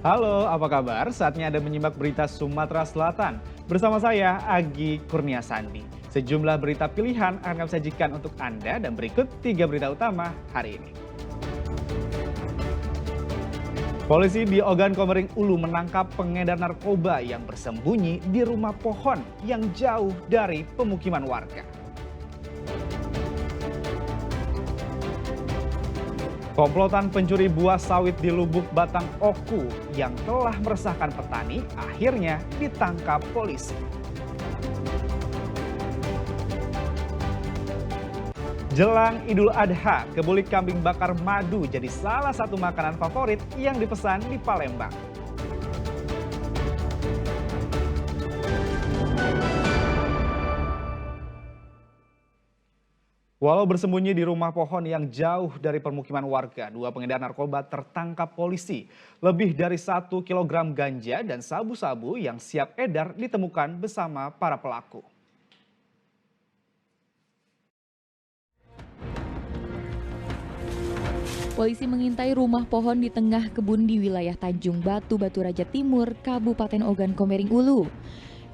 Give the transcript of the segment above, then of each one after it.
Halo, apa kabar? Saatnya Anda menyimak berita Sumatera Selatan. Bersama saya, Agi Kurniasandi. Sejumlah berita pilihan akan kami sajikan untuk Anda dan berikut 3 berita utama hari ini. Polisi di Ogan Komering Ulu menangkap pengedar narkoba yang bersembunyi di rumah pohon yang jauh dari pemukiman warga. Komplotan pencuri buah sawit di Lubuk Batang Oku yang telah meresahkan petani akhirnya ditangkap polisi. Jelang Idul Adha, kebuli kambing bakar madu jadi salah satu makanan favorit yang dipesan di Palembang. Walau bersembunyi di rumah pohon yang jauh dari permukiman warga, 2 pengedar narkoba tertangkap polisi. Lebih dari 1 kilogram ganja dan sabu-sabu yang siap edar ditemukan bersama para pelaku. Polisi mengintai rumah pohon di tengah kebun di wilayah Tanjung Batu, Batu Raja Timur, Kabupaten Ogan Komering Ulu.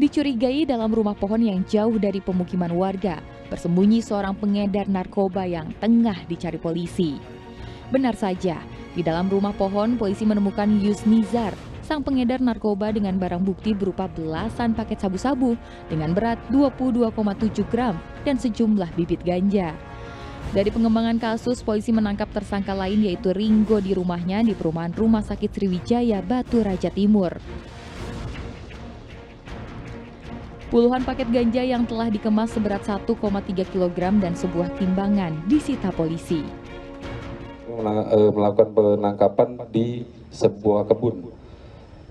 Dicurigai dalam rumah pohon yang jauh dari pemukiman warga, bersembunyi seorang pengedar narkoba yang tengah dicari polisi. Benar saja, di dalam rumah pohon polisi menemukan Yusnizar, sang pengedar narkoba dengan barang bukti berupa belasan paket sabu-sabu dengan berat 22,7 gram dan sejumlah bibit ganja. Dari pengembangan kasus, polisi menangkap tersangka lain yaitu Ringo di rumahnya di perumahan Rumah Sakit Sriwijaya, Batu Raja Timur. Puluhan paket ganja yang telah dikemas seberat 1,3 kg dan sebuah timbangan disita polisi. Melakukan penangkapan di sebuah kebun.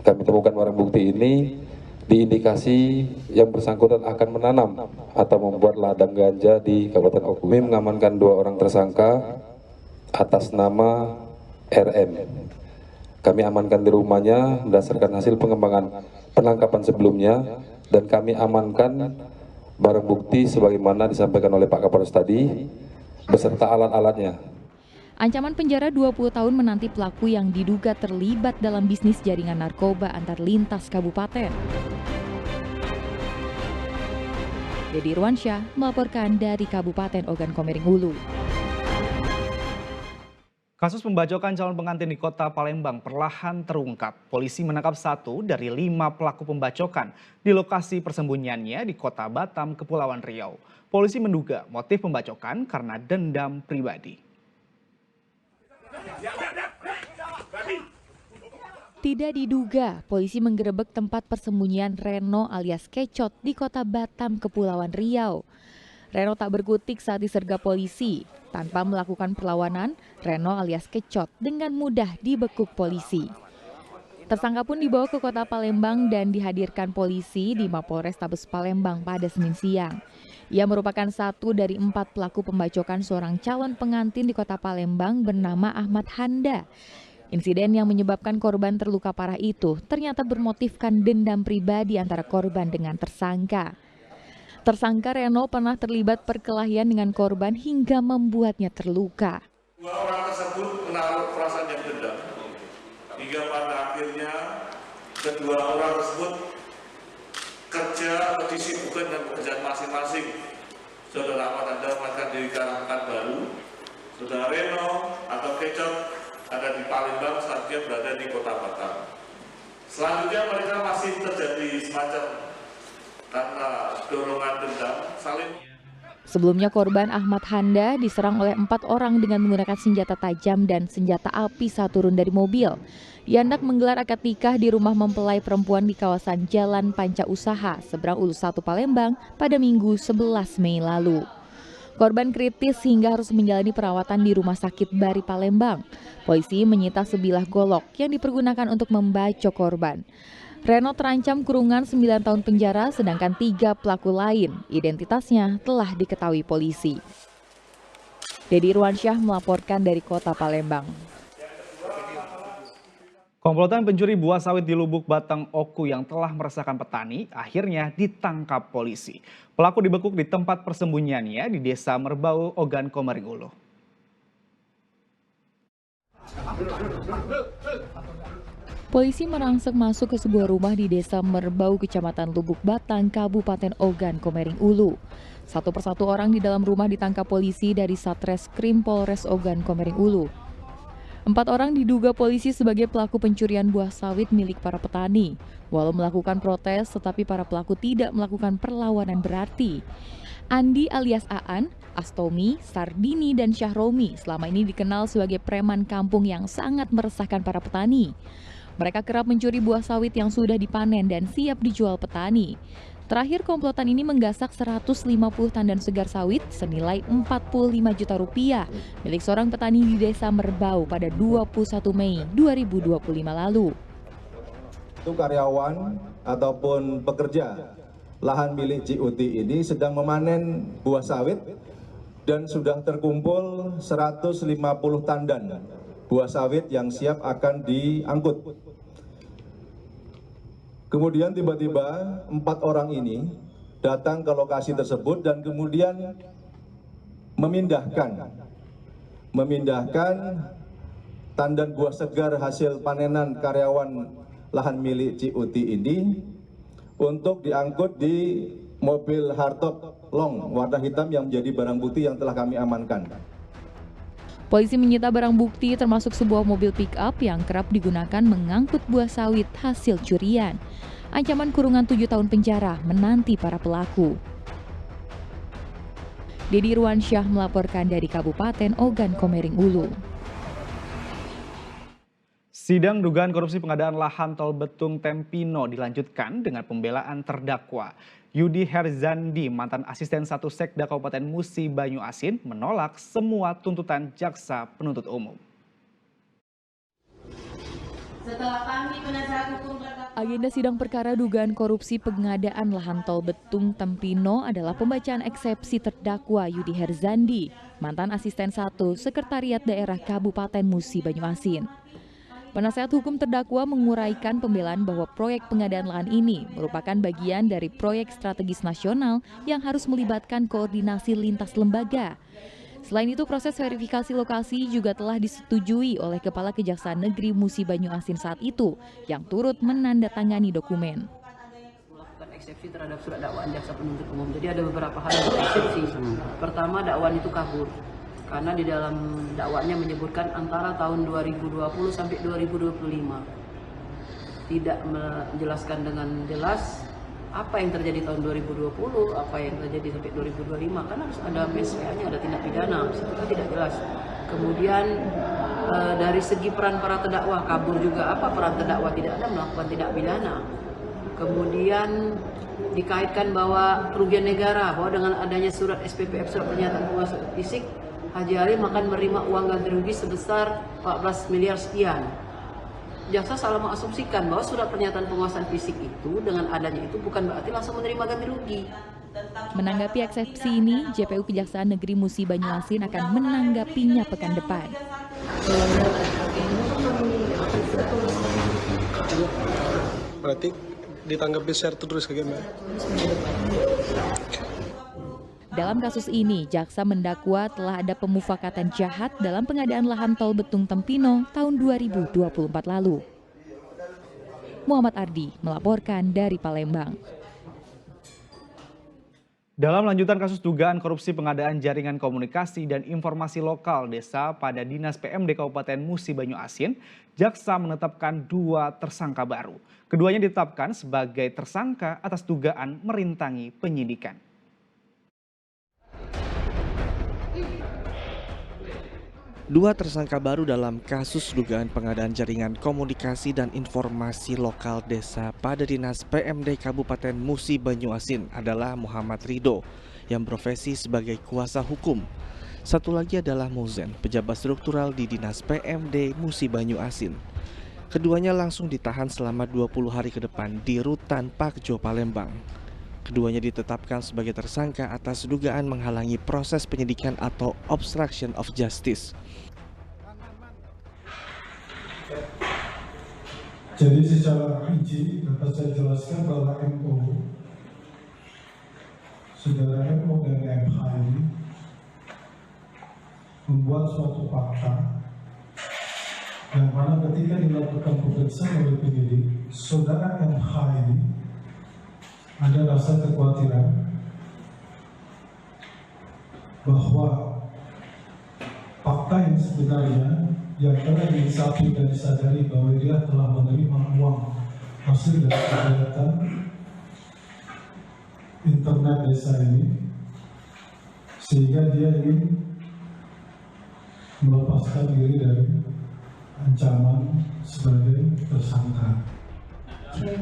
Kami temukan barang bukti ini diindikasi yang bersangkutan akan menanam atau membuat ladang ganja di Kabupaten Oku. Kami mengamankan 2 orang tersangka atas nama RM. Kami amankan di rumahnya berdasarkan hasil pengembangan penangkapan sebelumnya dan kami amankan barang bukti sebagaimana disampaikan oleh Pak Kapolres tadi beserta alat-alatnya. Ancaman penjara 20 tahun menanti pelaku yang diduga terlibat dalam bisnis jaringan narkoba antar lintas kabupaten. Dedi Irwansyah melaporkan dari Kabupaten Ogan Komering Ulu. Kasus pembacokan calon pengantin di kota Palembang perlahan terungkap. Polisi menangkap 1 dari 5 pelaku pembacokan di lokasi persembunyiannya di kota Batam, Kepulauan Riau. Polisi menduga motif pembacokan karena dendam pribadi. Tidak diduga, polisi menggerebek tempat persembunyian Reno alias Kecot di kota Batam, Kepulauan Riau. Reno tak berkutik saat disergap polisi. Tanpa melakukan perlawanan, Reno alias Kecot dengan mudah dibekuk polisi. Tersangka pun dibawa ke kota Palembang dan dihadirkan polisi di Mapolres Tabes Palembang pada Senin siang. Ia merupakan 1 dari 4 pelaku pembacokan seorang calon pengantin di kota Palembang bernama Ahmad Handa. Insiden yang menyebabkan korban terluka parah itu ternyata bermotifkan dendam pribadi antara korban dengan tersangka. Tersangka Reno pernah terlibat perkelahian dengan korban hingga membuatnya terluka. 2 orang tersebut menaruh perasaan yang dendam, hingga pada akhirnya kedua orang tersebut kerja atau disibukkan dengan pekerjaan masing-masing. Saudara Ahmad Handa melakukan diri Karangkat Baru, saudara Reno atau Kecot ada di Palembang saat dia berada di kota Batam. Selanjutnya mereka masih terjadi semacam karena dorongan dendam saling. Sebelumnya korban Ahmad Handa diserang oleh 4 orang dengan menggunakan senjata tajam dan senjata api saat turun dari mobil. Ia hendak menggelar akad nikah di rumah mempelai perempuan di kawasan Jalan Panca Usaha, seberang Ulu 1 Palembang pada Minggu 11 Mei lalu. Korban kritis hingga harus menjalani perawatan di Rumah Sakit Bari Palembang. Polisi menyita sebilah golok yang dipergunakan untuk membacok korban. Reno terancam kurungan 9 tahun penjara, sedangkan 3 pelaku lain identitasnya telah diketahui polisi. Dedi Irwansyah melaporkan dari kota Palembang. Komplotan pencuri buah sawit di Lubuk Batang Oku yang telah meresahkan petani akhirnya ditangkap polisi. Pelaku dibekuk di tempat persembunyiannya di Desa Merbau, Ogan Komering Ulu. Polisi merangsek masuk ke sebuah rumah di Desa Merbau, Kecamatan Lubuk Batang, Kabupaten Ogan Komering Ulu. Satu persatu orang di dalam rumah ditangkap polisi dari Satreskrim Polres Ogan Komering Ulu. 4 orang diduga polisi sebagai pelaku pencurian buah sawit milik para petani. Walau melakukan protes, tetapi para pelaku tidak melakukan perlawanan berarti. Andi alias Aan, Astomi, Sardini, dan Syahromi selama ini dikenal sebagai preman kampung yang sangat meresahkan para petani. Mereka kerap mencuri buah sawit yang sudah dipanen dan siap dijual petani. Terakhir, komplotan ini menggasak 150 tandan segar sawit senilai 45 juta rupiah milik seorang petani di Desa Merbau pada 21 Mei 2025 lalu. Itu karyawan ataupun pekerja lahan milik JUT ini sedang memanen buah sawit dan sudah terkumpul 150 tandan buah sawit yang siap akan diangkut. Kemudian tiba-tiba 4 orang ini datang ke lokasi tersebut dan kemudian memindahkan tandan buah segar hasil panenan karyawan lahan milik JUT ini untuk diangkut di mobil hardtop long warna hitam yang menjadi barang bukti yang telah kami amankan. Polisi menyita barang bukti termasuk sebuah mobil pick-up yang kerap digunakan mengangkut buah sawit hasil curian. Ancaman kurungan 7 tahun penjara menanti para pelaku. Dedi Ruansyah melaporkan dari Kabupaten Ogan Komering Ulu. Sidang dugaan korupsi pengadaan lahan tol Betung Tempino dilanjutkan dengan pembelaan terdakwa. Yudi Herzandi, mantan asisten 1 Sekda Kabupaten Musi Banyuasin, menolak semua tuntutan jaksa penuntut umum. Agenda sidang perkara dugaan korupsi pengadaan lahan tol Betung Tempino adalah pembacaan eksepsi terdakwa Yudi Herzandi, mantan asisten 1 Sekretariat Daerah Kabupaten Musi Banyuasin. Penasehat hukum terdakwa menguraikan pembelaan bahwa proyek pengadaan lahan ini merupakan bagian dari proyek strategis nasional yang harus melibatkan koordinasi lintas lembaga. Selain itu, proses verifikasi lokasi juga telah disetujui oleh Kepala Kejaksaan Negeri Musi Banyuasin saat itu, yang turut menandatangani dokumen. Melakukan eksepsi terhadap surat dakwaan jaksa penuntut umum. Jadi ada beberapa hal yang eksepsi. Pertama, dakwaan itu kabur. Karena di dalam dakwaannya menyebutkan antara tahun 2020 sampai 2025. Tidak menjelaskan dengan jelas apa yang terjadi tahun 2020, apa yang terjadi sampai 2025. Karena harus ada PSPA-nya, ada tindak pidana, itu tidak jelas. Kemudian dari segi peran para terdakwa, kabur juga apa peran terdakwa, tidak ada melakukan tindak pidana. Kemudian dikaitkan bahwa kerugian negara, bahwa dengan adanya surat SPPF, surat pernyataan penguasaan fisik, Haji Halim akan menerima uang ganti rugi sebesar 14 miliar sekian. Jaksa salah mengasumsikan bahwa surat pernyataan penguasaan fisik itu dengan adanya itu bukan berarti langsung menerima ganti rugi. Menanggapi eksepsi ini, JPU Kejaksaan Negeri Musi Banyuasin akan menanggapinya pekan depan. Berarti ditanggapi secara terus bagaimana? Dalam kasus ini, jaksa mendakwa telah ada pemufakatan jahat dalam pengadaan lahan tol Betung Tempino tahun 2024 lalu. Muhammad Ardi melaporkan dari Palembang. Dalam lanjutan kasus dugaan korupsi pengadaan jaringan komunikasi dan informasi lokal desa pada Dinas PMD Kabupaten Musi Banyuasin, jaksa menetapkan 2 tersangka baru. Keduanya ditetapkan sebagai tersangka atas dugaan merintangi penyidikan. Dua tersangka baru dalam kasus dugaan pengadaan jaringan komunikasi dan informasi lokal desa pada Dinas PMD Kabupaten Musi Banyuasin adalah Muhammad Ridho yang profesi sebagai kuasa hukum. Satu lagi adalah Muzen, pejabat struktural di Dinas PMD Musi Banyuasin. Keduanya langsung ditahan selama 20 hari ke depan di Rutan Pakjo, Palembang. Keduanya ditetapkan sebagai tersangka atas dugaan menghalangi proses penyidikan atau obstruction of justice. Jadi secara rinci dapat saya jelaskan bahwa MO, saudara MO dan MH ini membuat suatu fakta yang mana ketika dilakukan pemeriksaan oleh penyidik, saudara MH ini ada rasa kekhawatiran bahwa fakta yang sebenarnya yang telah disapi dan disadari bahwa dia telah menerima uang hasil dari kegiatan internet desa ini, sehingga dia ingin melepaskan diri dari ancaman sebagai tersangka.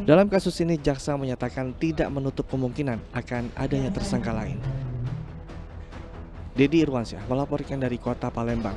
Dalam kasus ini, jaksa menyatakan tidak menutup kemungkinan akan adanya tersangka lain. Dedi Irwansyah melaporkan dari Kota Palembang.